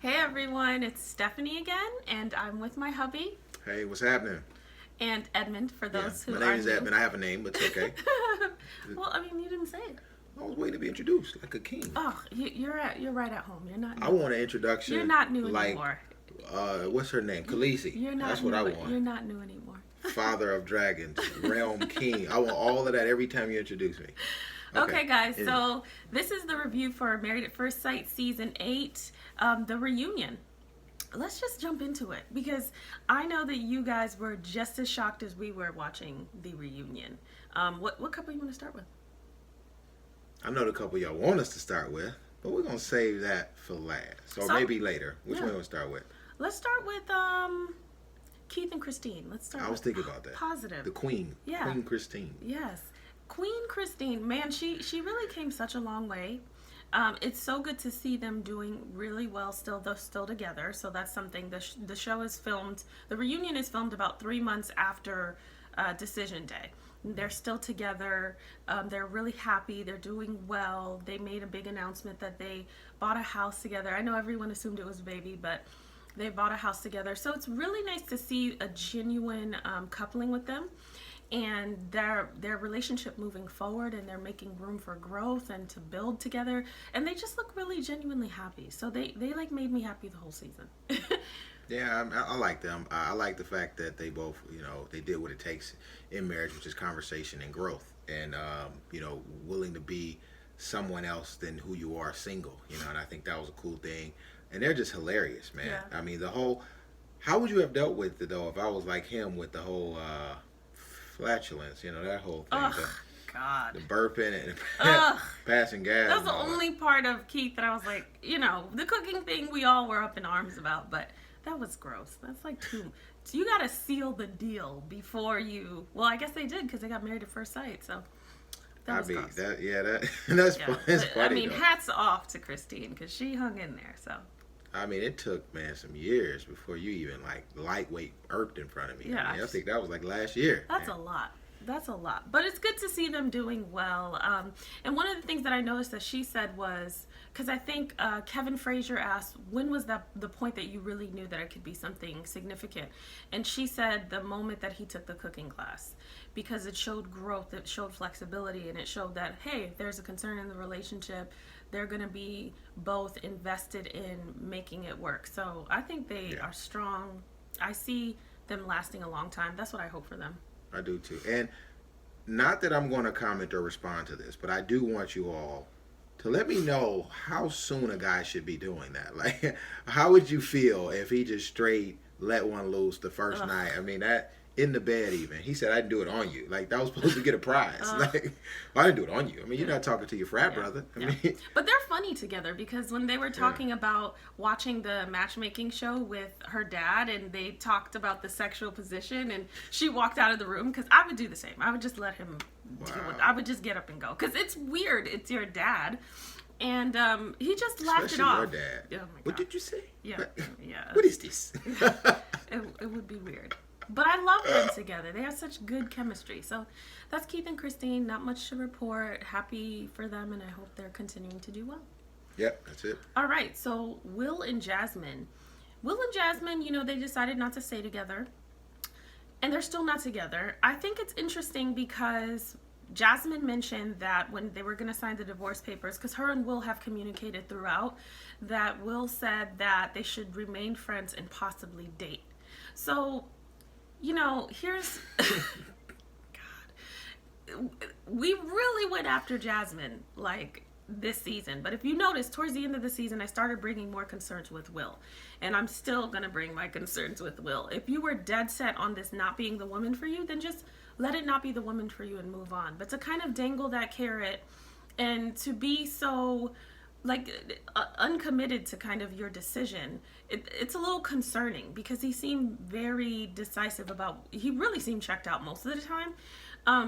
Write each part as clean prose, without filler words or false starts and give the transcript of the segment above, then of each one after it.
Hey everyone, it's Stephanie again, and I'm with my hubby Hey, what's happening? and Edmund. For those who my are name is new. Edmund. I have a name, but it's okay. Well, I mean, you didn't say it. I was waiting to be introduced like a king. Oh, you're right at home. You're not. New. I want an introduction. You're not new like, anymore. What's her name? Khaleesi. You're not. That's new, what I want. You're not new anymore. Father of dragons, realm king. I want all of that every time you introduce me. Okay, guys. So this is the review for Married at First Sight season 8, the reunion. Let's just jump into it because I know that you guys were just as shocked as we were watching the reunion. What couple you want to start with? I know the couple y'all want us to start with, but we're gonna save that for last, or maybe later. Which one you want to start with? Let's start with Keith and Christine. Let's start. I was thinking about that. Positive. The Queen. Yeah. Queen Christine. Yes. Queen Christine, man, she really came such a long way. It's so good to see them doing really well still, though still together. So that's something. The show is filmed. The reunion is filmed about 3 months after Decision Day. They're still together. They're really happy. They're doing well. They made a big announcement that they bought a house together. I know everyone assumed it was a baby, but they bought a house together. So it's really nice to see a genuine coupling with them. And their relationship moving forward, and they're making room for growth and to build together, and they just look really genuinely happy. So they like made me happy the whole season. Yeah, I like them. I like the fact that they both, they did what it takes in marriage, which is conversation and growth, and willing to be someone else than who you are single. And I think that was a cool thing. And they're just hilarious, man. Yeah. I mean, how would you have dealt with it though if I was like him with the whole flatulence, that whole thing. Oh, God. The burping and passing gas. That was the only part of Keith that I was like, the cooking thing we all were up in arms about, but that was gross. That's like too. So you got to seal the deal before you. Well, I guess they did because they got married at first sight. So that was gross. That's Yeah. That's funny. I mean, hats off to Christine because she hung in there. So. I mean, it took, some years before you even, lightweight irked in front of me. Yeah. I think that was, last year. That's a lot. That's a lot. But it's good to see them doing well. And one of the things that I noticed that she said was, because I think Kevin Frazier asked, when was the point that you really knew that it could be something significant? And she said the moment that he took the cooking class, because it showed growth, it showed flexibility, and it showed that, hey, if there's a concern in the relationship, they're going to be both invested in making it work. So I think they are strong. I see them lasting a long time. That's what I hope for them. I do too. And not that I'm going to comment or respond to this, but I do want you all to let me know how soon a guy should be doing that. Like, how would you feel if he just straight let one loose the first night? I mean, that in the bed even. He said, I didn't do it on you. Like, that was supposed to get a prize. Like, I didn't do it on you. I mean, you're not talking to your frat brother. I mean, but they're funny together because when they were talking about watching the matchmaking show with her dad and they talked about the sexual position and she walked out of the room, because I would do the same. I would just let him deal with it. I would just get up and go because it's weird. It's your dad. And he just laughed it off. Your dad. Oh my God. What did you say? Yeah. What is this? It would be weird. But I love them together. They have such good chemistry. So that's Keith and Christine. Not much to report. Happy for them, and I hope they're continuing to do well. Yep, that's it. All right, so Will and Jasmine. Will and Jasmine, they decided not to stay together. And they're still not together. I think it's interesting because Jasmine mentioned that when they were going to sign the divorce papers, because her and Will have communicated throughout, that Will said that they should remain friends and possibly date. So, here's... God. We really went after Jasmine, this season. But if you notice, towards the end of the season, I started bringing more concerns with Will. And I'm still going to bring my concerns with Will. If you were dead set on this not being the woman for you, then just let it not be the woman for you and move on. But to kind of dangle that carrot and to be so... uncommitted to kind of your decision, it's a little concerning because he seemed very decisive he really seemed checked out most of the time.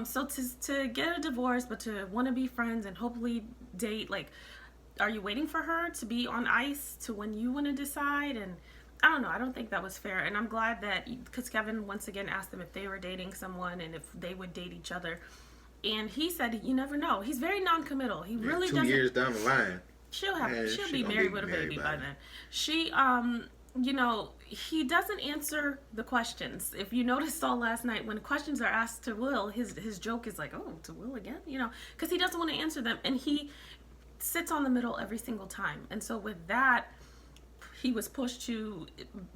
So to get a divorce, but to want to be friends and hopefully date, are you waiting for her to be on ice to when you want to decide? And I don't know. I don't think that was fair. And I'm glad that, because Kevin once again asked them if they were dating someone and if they would date each other. And he said, you never know. He's very non-committal. He really doesn't. 2 years down the line. She'll be married with a baby by then. She he doesn't answer the questions. If you noticed all last night, when questions are asked to Will, his joke is like, "Oh, to Will again," because he doesn't want to answer them, and he sits on the middle every single time. And so with that, he was pushed to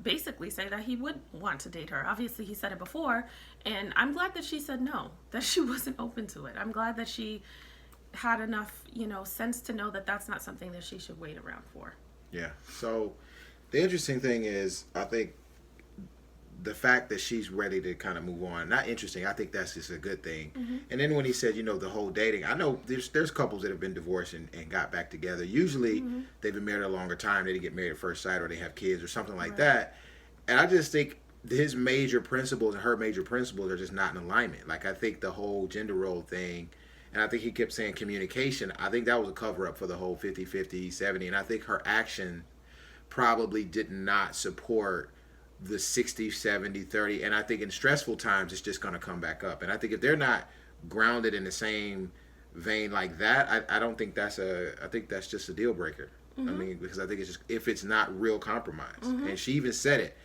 basically say that he would want to date her. Obviously, he said it before, and I'm glad that she said no, that she wasn't open to it. I'm glad that she had enough, sense to know that that's not something that she should wait around for. Yeah. So the interesting thing is, I think the fact that she's ready to kind of move on, not interesting. I think that's just a good thing. Mm-hmm. And then when he said, the whole dating, I know there's couples that have been divorced and got back together. Usually they've been married a longer time. They didn't get married at first sight, or they have kids or something like that. And I just think his major principles and her major principles are just not in alignment. Like, I think the whole gender role thing, and I think he kept saying communication, I think that was a cover-up for the whole 50-50, 70. And I think her action probably did not support the 60, 70, 30. And I think in stressful times, it's just going to come back up. And I think if they're not grounded in the same vein like that, I don't think I think that's just a deal breaker. I mean, because I think it's just, if it's not real compromise. And she even said it,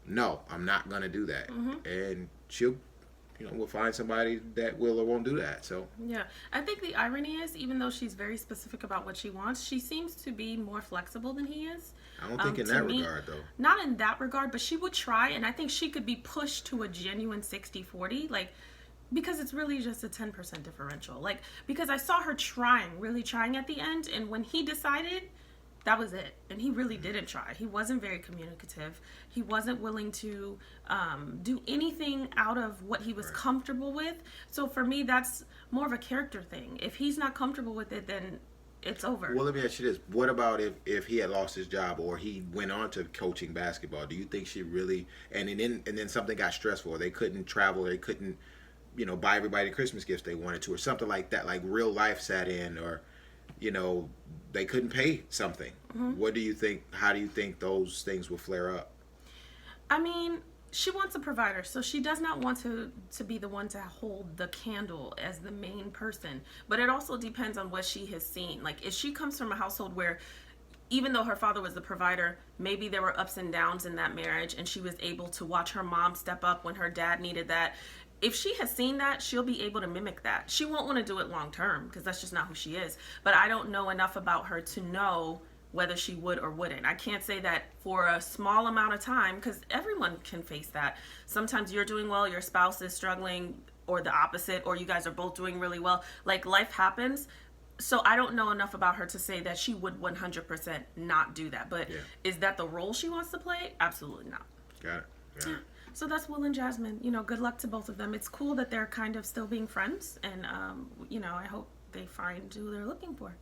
no, I'm not going to do that. And she'll, we'll find somebody that will or won't do that. So yeah, I think the irony is, even though she's very specific about what she wants, she seems to be more flexible than he is. I don't think in that regard, though. Not in that regard, but she would try, and I think she could be pushed to a genuine 60-40, like, because it's really just a 10% differential. Like, because I saw her really trying at the end, and when he decided, that was it. And he really didn't try. He wasn't very communicative. He wasn't willing to do anything out of what he was comfortable with. So for me, that's more of a character thing. If he's not comfortable with it, then it's over. Well, let me ask you this. What about if he had lost his job, or he went on to coaching basketball? Do you think she really, and then something got stressful, or they couldn't travel, or they couldn't, buy everybody the Christmas gifts they wanted to, or something like that, like real life sat in, or, they couldn't pay something. What do you think? How do you think those things will flare up? I mean, she wants a provider, so she does not want to be the one to hold the candle as the main person. But it also depends on what she has seen. Like, if she comes from a household where, even though her father was the provider, maybe there were ups and downs in that marriage, and she was able to watch her mom step up when her dad needed that. If she has seen that, she'll be able to mimic that. She won't want to do it long term, because that's just not who she is. But I don't know enough about her to know whether she would or wouldn't. I can't say that for a small amount of time, because everyone can face that. Sometimes you're doing well, your spouse is struggling, or the opposite, or you guys are both doing really well. Like, life happens. So I don't know enough about her to say that she would 100% not do that. But is that the role she wants to play? Absolutely not. Got it. So that's Will and Jasmine. Good luck to both of them. It's cool that they're kind of still being friends, and I hope they find who they're looking for.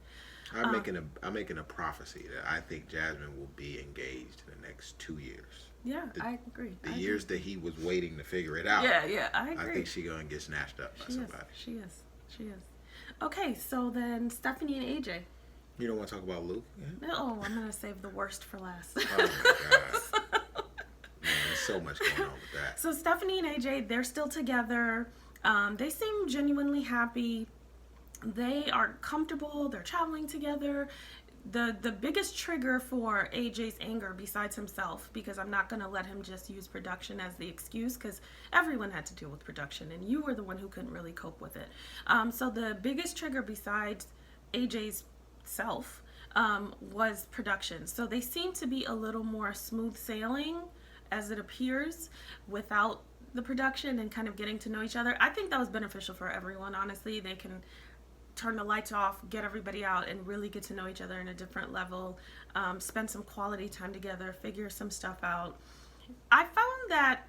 I'm making a prophecy that I think Jasmine will be engaged in the next 2 years. Yeah, I agree. The years that he was waiting to figure it out. Yeah, I agree. I think she's gonna get snatched up by somebody. She is. Okay, so then Stephanie and AJ. You don't want to talk about Luke? Yeah? Oh, I'm gonna save the worst for last. Oh my God. Man, there's so much going on with that. So Stephanie and AJ, they're still together. They seem genuinely happy. They are comfortable. They're traveling together. The biggest trigger for AJ's anger, besides himself, because I'm not going to let him just use production as the excuse, because everyone had to deal with production, and you were the one who couldn't really cope with it. So the biggest trigger besides AJ's self was production. So they seem to be a little more smooth sailing, as it appears, without the production and kind of getting to know each other. I think that was beneficial for everyone, honestly. They can turn the lights off, get everybody out, and really get to know each other in a different level, spend some quality time together, figure some stuff out. I found that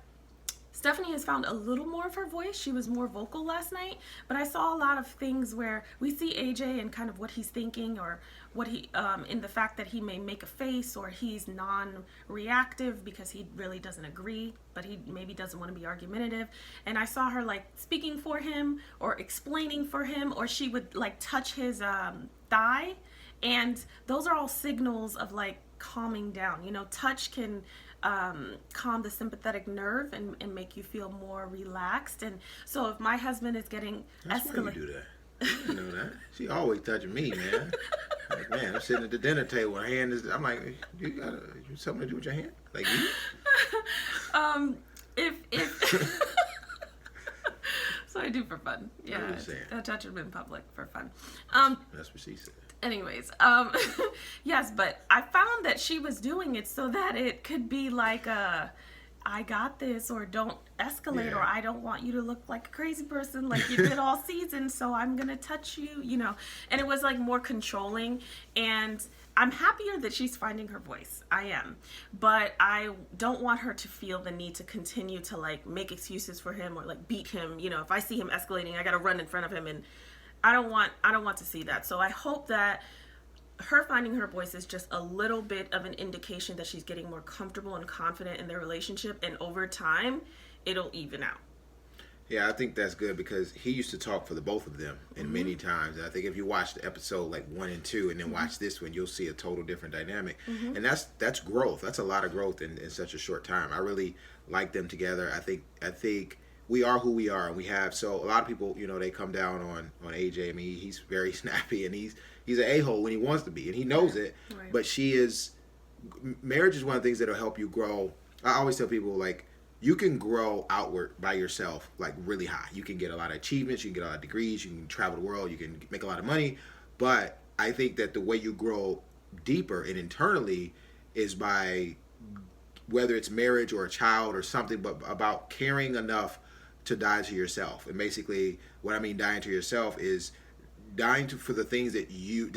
Stephanie has found a little more of her voice. She was more vocal last night, but I saw a lot of things where we see AJ and kind of what he's thinking, or what he, in the fact that he may make a face, or he's non-reactive because he really doesn't agree, but he maybe doesn't want to be argumentative. And I saw her like speaking for him or explaining for him, or she would like touch his thigh. And those are all signals of like calming down. Touch can calm the sympathetic nerve and make you feel more relaxed. And so if my husband is getting That's why you do that. I didn't know that. She always touching me, man. Like, man, I'm sitting at the dinner table. My hand is. I'm like, you something to do with your hand? Like you? If so I do for fun. Yeah, I touch them in public for fun. That's what she said. Anyways, yes, but I found that she was doing it so that it could be like I got this, or don't escalate, or I don't want you to look like a crazy person like you did all season, so I'm gonna touch you, you know. And it was like more controlling, and I'm happier that she's finding her voice. I am. But I don't want her to feel the need to continue to like make excuses for him or like beat him. You know, if I see him escalating, I gotta run in front of him, and I don't want to see that. So I hope that her finding her voice is just a little bit of an indication that she's getting more comfortable and confident in their relationship, and over time it'll even out. Yeah, I think that's good because he used to talk for the both of them and many times. And I think if you watch the episode like 1 and 2 and then watch this one, you'll see a total different dynamic. And that's growth. That's a lot of growth in such a short time. I really like them together. I think we are who we are, and we have. So a lot of people, you know, they come down on AJ. I mean, he's very snappy, and he's an a-hole when he wants to be, and he knows it. Right. But she is. Marriage is one of the things that'll help you grow. I always tell people, like, you can grow outward by yourself, like really high. You can get a lot of achievements, you can get a lot of degrees, you can travel the world, you can make a lot of money. But I think that the way you grow deeper and internally is by, whether it's marriage or a child or something, but about caring enough to die to yourself. And basically, what I mean dying to yourself is dying for the things that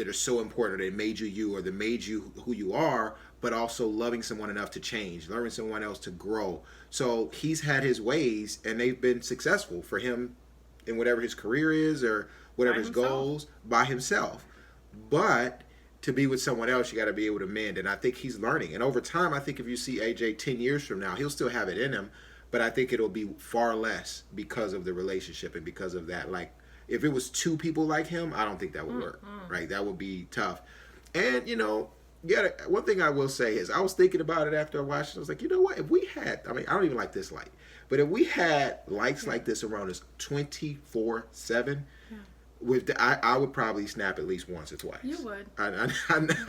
are so important, that made you or that made you who you are, but also loving someone enough to change, loving someone else to grow. So he's had his ways, and they've been successful for him in whatever his career is or whatever his goals, by himself. But to be with someone else, you got to be able to mend. And I think he's learning. And over time, I think if you see AJ 10 years from now, he'll still have it in him, but I think it'll be far less because of the relationship and because of that. Like, if it was 2 people like him, I don't think that would work, right? That would be tough. And, you know, one thing I will say is, I was thinking about it after I watched it. I was like, you know what? If we had, I mean, I don't even like this light, but if we had lights like this around us 24/7, I would probably snap at least once or twice. You would. I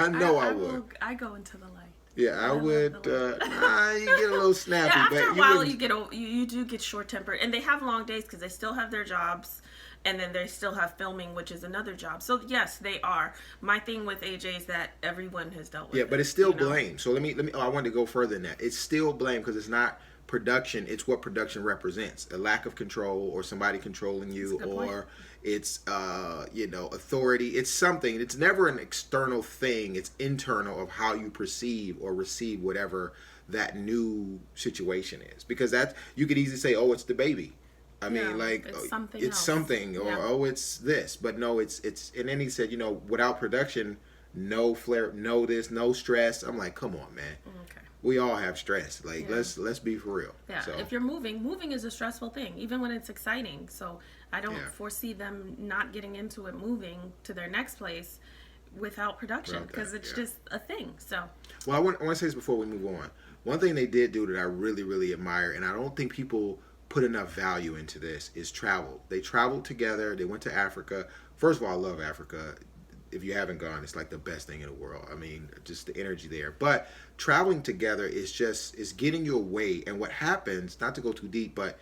know I would. I go into the light. Yeah, I would. You get a little snappy. Yeah, after but a while, you do get short tempered, and they have long days because they still have their jobs, and then they still have filming, which is another job. So yes, they are. My thing with AJ is that everyone has dealt with. Yeah, but it's still blame. So let me. Oh, I wanted to go further than that. It's still blame because it's not production. It's what production represents: a lack of control, or somebody controlling you, or it's authority. It's something. It's never an external thing. It's internal of how you perceive or receive whatever that new situation is. Because that, you could easily say, oh, it's the baby. I mean, like, it's something it's else. something, or oh, it's this. But no, it's. And then he said, without production, no flare, no this, no stress. I'm like, come on, man. Okay. We all have stress. Like, let's be for real. Yeah. So, if you're moving is a stressful thing, even when it's exciting. So I don't foresee them not getting into it, moving to their next place without production, because it's just a thing. So. Well, I want to say this before we move on. One thing they did do that I really, really admire, and I don't think people put enough value into this, is travel. They traveled together. They went to Africa. First of all, I love Africa. If you haven't gone, it's like the best thing in the world. I mean, just the energy there. But traveling together is getting you away. And what happens, not to go too deep, but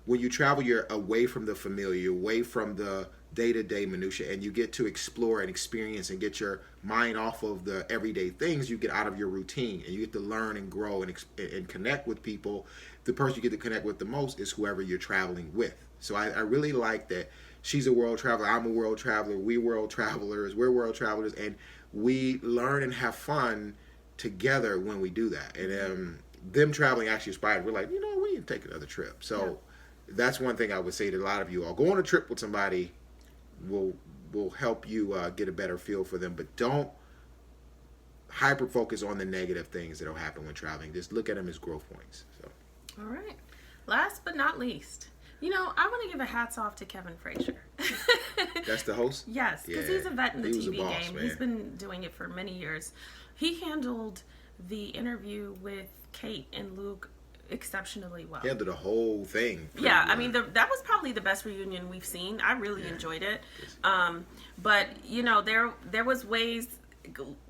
when you travel, you're away from the familiar, away from the day-to-day minutia, and you get to explore and experience and get your mind off of the everyday things. You get out of your routine, and you get to learn and grow and connect with people. The person you get to connect with the most is whoever you're traveling with. So I really like that. She's a world traveler. I'm a world traveler. We're world travelers. And we learn and have fun together when we do that. And them traveling actually inspired. We're like, we need to take another trip. So that's one thing I would say to a lot of you all. Go on a trip with somebody will help you get a better feel for them. But don't hyper focus on the negative things that will happen when traveling. Just look at them as growth points. So. All right. Last but not least. I want to give a hats off to Kevin Frazier. That's the host? Yes, because he's a vet in the TV game. Man. He's been doing it for many years. He handled the interview with Kate and Luke exceptionally well. He handled the whole thing. Yeah, I mean, that was probably the best reunion we've seen. I really enjoyed it. But, there was ways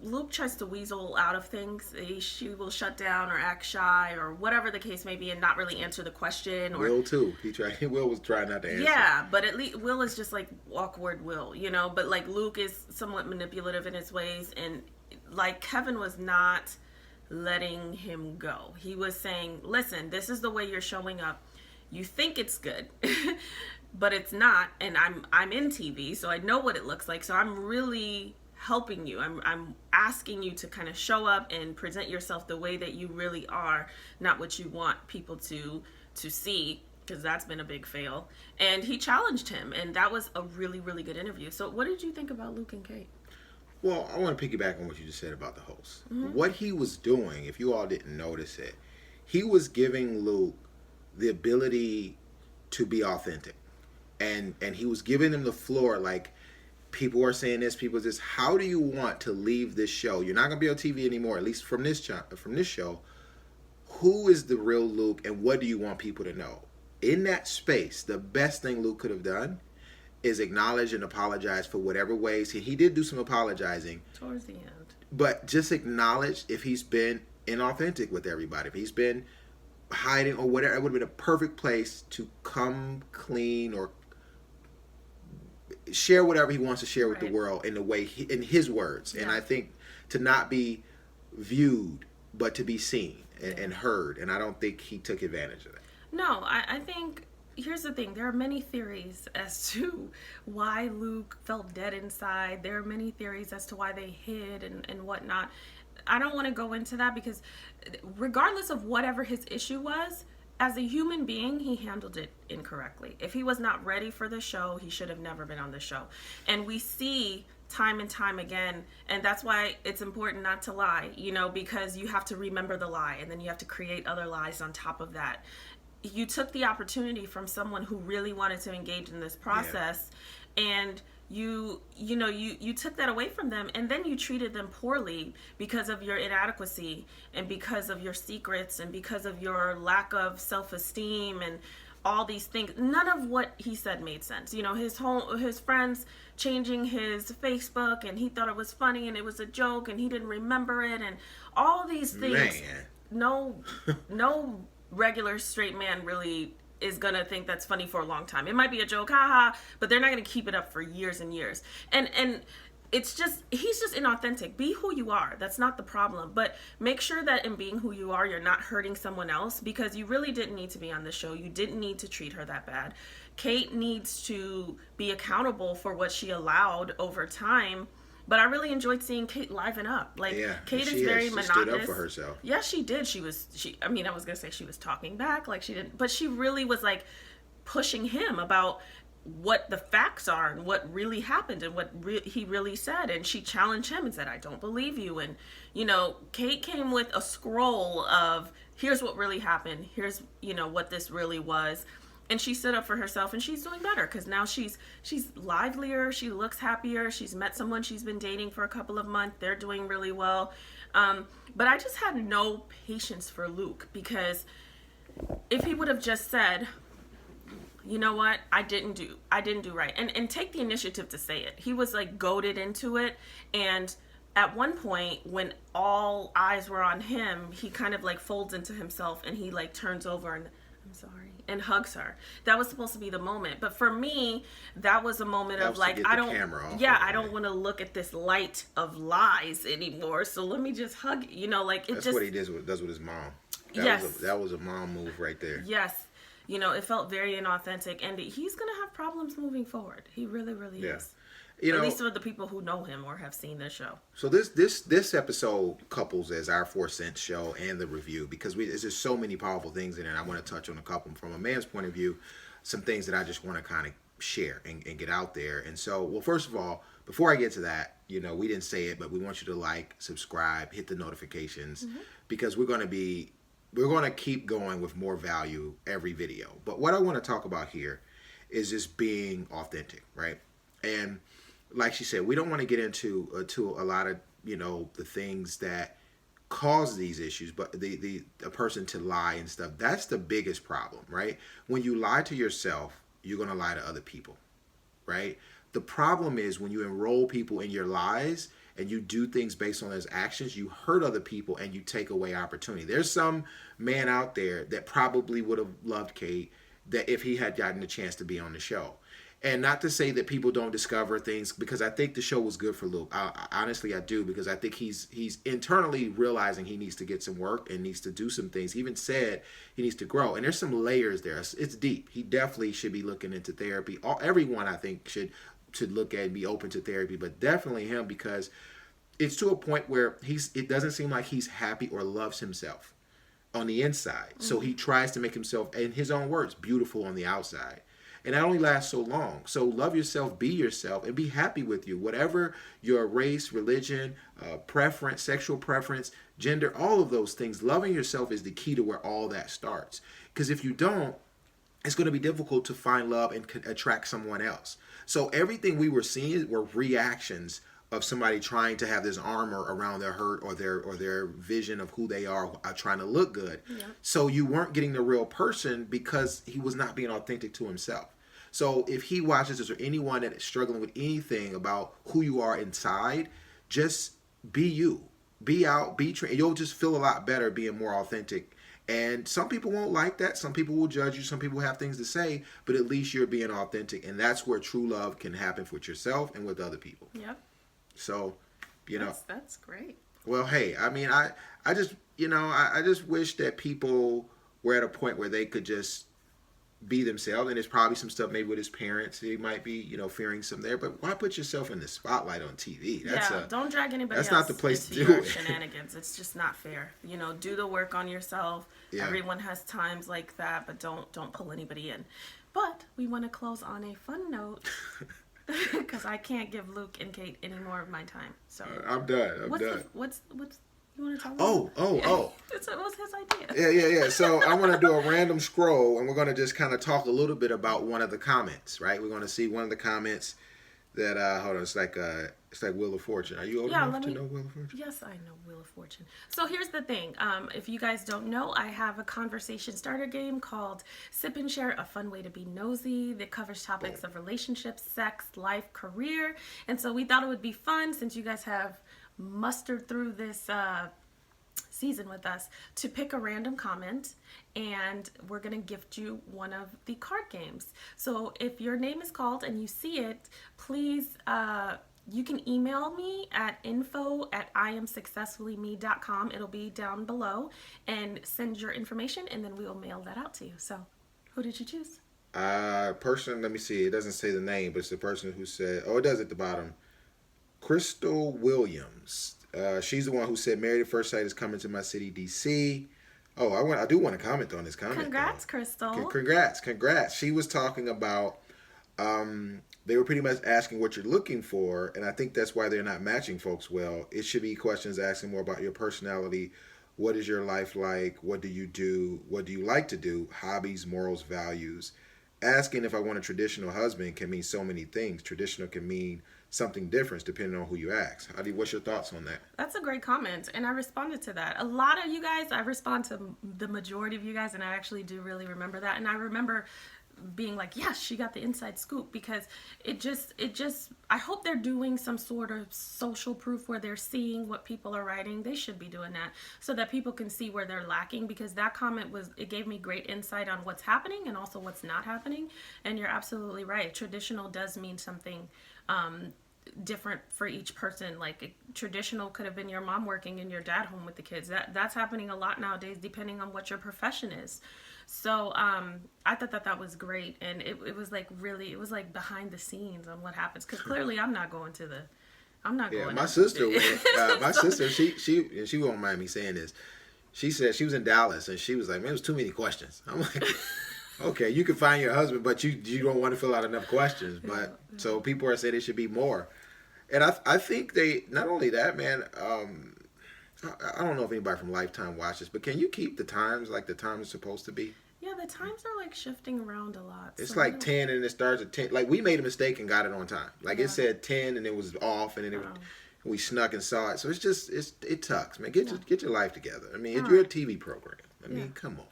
Luke tries to weasel out of things. She will shut down or act shy or whatever the case may be, and not really answer the question. Or Will too. Will was trying not to answer. yeah, but at least Will is just like awkward Will, But like Luke is somewhat manipulative in his ways, and like Kevin was not letting him go. He was saying, "Listen, this is the way you're showing up. You think it's good." But it's not, and I'm in TV, so I know what it looks like. So I'm really helping you. I'm asking you to kind of show up and present yourself the way that you really are, not what you want people to see, because that's been a big fail. And he challenged him, and that was a really, really good interview. So what did you think about Luke and Kate? Well, I want to piggyback on what you just said about the host. What he was doing, if you all didn't notice it, he was giving Luke the ability to be authentic. And he was giving them the floor, like, people are saying this, people this. How do you want to leave this show? You're not going to be on TV anymore, at least from this show. Who is the real Luke, and what do you want people to know? In that space, the best thing Luke could have done is acknowledge and apologize for whatever ways. He did do some apologizing. Towards the end. But just acknowledge if he's been inauthentic with everybody. If he's been hiding or whatever, it would have been a perfect place to come clean or share whatever he wants to share with the world in the way in his words. And I think to not be viewed, but to be seen and heard. And I don't think he took advantage of that. No, I think, here's the thing. There are many theories as to why Luke felt dead inside. There are many theories as to why they hid and whatnot. I don't want to go into that, because regardless of whatever his issue was, as a human being, he handled it incorrectly. If he was not ready for the show, he should have never been on the show. And we see time and time again, and that's why it's important not to lie, because you have to remember the lie, and then you have to create other lies on top of that. You took the opportunity from someone who really wanted to engage in this process, and you took that away from them, and then you treated them poorly because of your inadequacy and because of your secrets and because of your lack of self-esteem and all these things. None of what he said made sense. His friends changing his Facebook, and he thought it was funny and it was a joke and he didn't remember it, and all these things. Man. No regular straight man really is gonna think that's funny for a long time. It might be a joke, haha, but they're not gonna keep it up for years and years. And it's just, he's just inauthentic. Be who you are. That's not the problem. But make sure that in being who you are, you're not hurting someone else, because you really didn't need to be on the show. You didn't need to treat her that bad. Kate needs to be accountable for what she allowed over time. But I really enjoyed seeing Kate liven up. Like, Kate is very monotonous. She stood up for herself. Yeah, she did. I was going to say she was talking back, like she didn't, but she really was like pushing him about what the facts are and what really happened and what he really said. And she challenged him and said, "I don't believe you." And, Kate came with a scroll of, here's what really happened. Here's, what this really was. And she stood up for herself, and she's doing better, because now she's livelier, she looks happier, she's met someone she's been dating for a couple of months, they're doing really well. But I just had no patience for Luke, because if he would have just said, you know what, I didn't do right, and take the initiative to say it. He was like goaded into it, and at one point when all eyes were on him, he kind of like folds into himself, and he like turns over and, "I'm sorry," and hugs her. That was supposed to be the moment. But for me, that was a moment of like, I don't want to look at this light of lies anymore. So let me just hug, That's what he does with his mom. That was a mom move right there. Yes. It felt very inauthentic, and he's going to have problems moving forward. He really, really is. At least for the people who know him or have seen this show. So this episode couples as our 4 cents show and the review, because there's just so many powerful things in it. I want to touch on a couple from a man's point of view, some things that I just want to kind of share and get out there. And so, well, first of all, before I get to that, we didn't say it, but we want you to like, subscribe, hit the notifications, because we're going to keep going with more value every video. But what I want to talk about here is just being authentic, right? And like she said, we don't want to get into a lot of the things that cause these issues, but a person to lie and stuff, that's the biggest problem, right? When you lie to yourself, you're going to lie to other people, right? The problem is when you enroll people in your lies and you do things based on those actions, you hurt other people and you take away opportunity. There's some man out there that probably would have loved Kate that if he had gotten a chance to be on the show. And not to say that people don't discover things, because I think the show was good for Luke. Honestly, I do, because I think he's internally realizing he needs to get some work and needs to do some things. He even said he needs to grow, and there's some layers there. It's deep. He definitely should be looking into therapy. Everyone, I think, should look at and be open to therapy, but definitely him, because it's to a point where it doesn't seem like he's happy or loves himself on the inside. Mm-hmm. So he tries to make himself, in his own words, beautiful on the outside. And that only lasts so long. So love yourself, be yourself, and be happy with you. Whatever your race, religion, preference, sexual preference, gender, all of those things, loving yourself is the key to where all that starts. Because if you don't, it's going to be difficult to find love and attract someone else. So everything we were seeing were reactions of somebody trying to have this armor around their hurt or their vision of who they are trying to look good. Yeah. So you weren't getting the real person because he was not being authentic to himself. So if he watches this, or anyone that is struggling with anything about who you are inside, just be you. Be out, be trained. You'll just feel a lot better being more authentic. And some people won't like that. Some people will judge you. Some people have things to say. But at least you're being authentic. And that's where true love can happen with yourself and with other people. Yep. So, that's great. Well, hey, I mean, I just, I just wish that people were at a point where they could just be themselves. And there's probably some stuff maybe with his parents. He might be, fearing some there. But why put yourself in the spotlight on TV? Don't drag anybody else. That's not the place to do your it. Shenanigans. It's just not fair. Do the work on yourself. Yeah. Everyone has times like that, but don't pull anybody in. But we want to close on a fun note. Because I can't give Luke and Kate any more of my time. So I'm done. What's you want to talk about? Oh. It was his idea. Yeah. So I want to do a random scroll, and we're going to just kind of talk a little bit about one of the comments, right? We're going to see one of the comments that hold on, it's like Wheel of Fortune. Are you old enough to know Wheel of Fortune? Yes, I know Wheel of Fortune. So here's the thing. If you guys don't know, I have a conversation starter game called Sip and Share, a fun way to be nosy, that covers topics of relationships, sex, life, career. And so we thought it would be fun, since you guys have mustered through this season with us, to pick a random comment, and we're going to gift you one of the card games. So if your name is called and you see it, please you can email me at info@iamsuccessfullyme.com. It'll be down below, and send your information, and then we will mail that out to you. So who did you choose? Person, let me see, it doesn't say the name, but it's the person who said, it does at the bottom, Crystal Williams. She's the one who said Married at First Sight is coming to my city, DC. I do want to comment on this comment. Congrats, though. Crystal. Congrats. She was talking about, they were pretty much asking what you're looking for, and I think that's why they're not matching folks well. It should be questions asking more about your personality. What is your life like? What do you do? What do you like to do? Hobbies, morals, values. Asking if I want a traditional husband can mean so many things. Traditional can mean something different depending on who you ask. What's your thoughts on that? That's a great comment, and I responded to that. A lot of you guys, I respond to the majority of you guys, and I actually do really remember that. And I remember being like, yes, she got the inside scoop, because it just I hope they're doing some sort of social proof where they're seeing what people are writing. They should be doing that so that people can see where they're lacking, because that comment it gave me great insight on what's happening and also what's not happening. And you're absolutely right. Traditional does mean something different for each person. Like, traditional could have been your mom working and your dad home with the kids. That's happening a lot nowadays, depending on what your profession is. So I thought that was great, and it was like really, it was like behind the scenes on what happens, because clearly I'm not going. My sister went. My sister, she won't mind me saying this. She said she was in Dallas, and she was like, "Man, it was too many questions." I'm like, "Okay, you can find your husband, but you don't want to fill out enough questions." But so people are saying it should be more, and I think they, not only that, man. I don't know if anybody from Lifetime watches, but can you keep the times like the time is supposed to be? Yeah, the times are like shifting around a lot. It's so like 10 and it starts at 10. Like, we made a mistake and got it on time. Like, it said 10 and it was off, and then we snuck and saw it. So it's just, it tucks, man. Get your life together. I mean, you're a TV program. I mean, come on.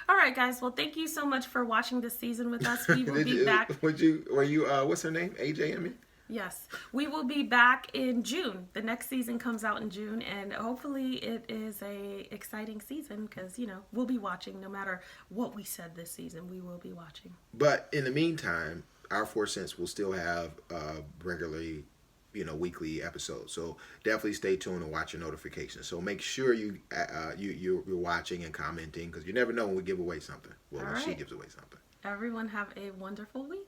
All right, guys. Well, thank you so much for watching this season with us. We will be back. Were you, what's her name? AJ, I mean? Yes, we will be back in June. The next season comes out in June, and hopefully it is a exciting season because we'll be watching no matter what we said this season. We will be watching. But in the meantime, our 4 cents will still have regularly, weekly episodes. So definitely stay tuned and watch your notifications. So make sure you're watching and commenting because you never know when we give away something. Well, All when she right, gives away something. everyone have a wonderful week.